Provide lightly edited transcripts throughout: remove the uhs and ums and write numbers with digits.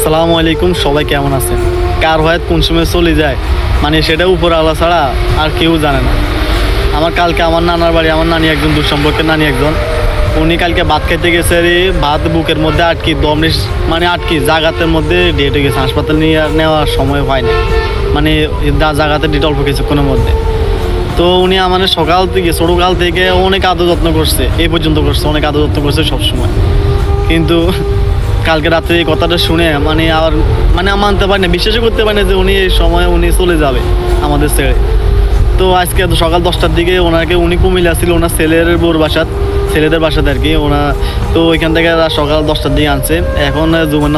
আসসালামু আলাইকুম, সবাই কেমন আছেন? কার হয়তো কোন সময় চলে যায় মানে সেটা উপর আল্লাহ ছাড়া আর কেউ জানে না। কালকে আমার নানার বাড়ি, আমার নানি একজন দুঃসম্পর্কের নানি একজন, উনি কালকে ভাত খাইতে গেছে, ভাত বুকের মধ্যে আটকি দম মানে আটকি জাগাতের মধ্যে ডেট হয়ে গেছে, হাসপাতাল নিয়ে নেওয়ার সময় হয়নি, মানে জাগাতে ডেট অল্প কিছুক্ষণের মধ্যে। তো উনি আমাদের সকাল থেকে ছোটোকাল থেকে অনেক আদর যত্ন করছে, এই পর্যন্ত করছে, অনেক আদর যত্ন করছে সবসময়। কিন্তু কালকে রাত্রে এই কথাটা শুনে মানে মানতে পারি না, বিশ্বাসই করতে পারি না যে উনি এই সময় উনি চলে যাবে আমাদের ছেড়ে। তো আজকে সকাল 10টার দিকে উনি কুমিল্লা ছিল ওনার ছেলেদের বাসাতে আর কি তো ওইখান থেকে সকাল 10টার দিকে আনছে। এখন জুমার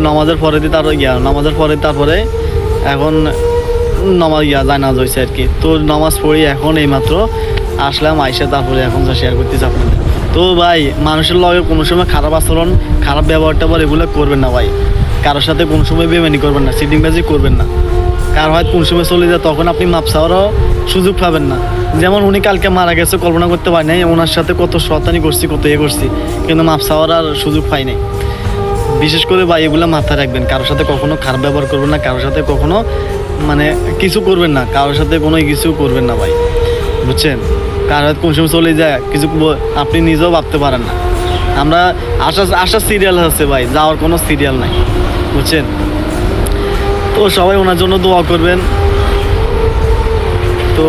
নামাজের পরে তারপরে এখন জানাজ হয়েছে আর কি। তো নামাজ পড়ি এখন এইমাত্র আসলাম, আইসা তারপরে এখন যা শেয়ার করতেছি আপনাদের। তো ভাই, মানুষের লগে কোনো সময় খারাপ আচরণ, খারাপ ব্যবহারটা এগুলো করবেন না ভাই। কারোর সাথে কোনো সময় বেমানি করবেন না, সিটিংবাজি করবেন না। কার হয়তো কোন সময় চলে যায় তখন আপনি মাপ চাওয়ারও সুযোগ পাবেন না। যেমন উনি কালকে মারা গেছে, কল্পনা করতে পারি নাই ওনার সাথে কত শয়তানি করছি, কত করছি, কিন্তু মাপ চাওয়ার আর সুযোগ পাই নাই। বিশেষ করে ভাই এগুলো মাথায় রাখবেন, কারোর সাথে কখনো খারাপ ব্যবহার করবেন না, কারোর সাথে কখনো মানে কিছু করবেন না, কারোর সাথে কোনো কিছু করবেন না ভাই, বুঝছেন? কার হয়তো কোন সময় চলে যায় কিছু আপনি নিজেও ভাবতে পারেন না। আমরা আশা সিরিয়াল আছে ভাই, যাওয়ার কোনো সিরিয়াল নাই, বুঝছেন? তো সবাই ওনার জন্য দোয়া করবেন। তো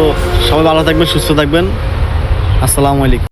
সবাই ভালো থাকবেন, সুস্থ থাকবেন। আসসালামু আলাইকুম।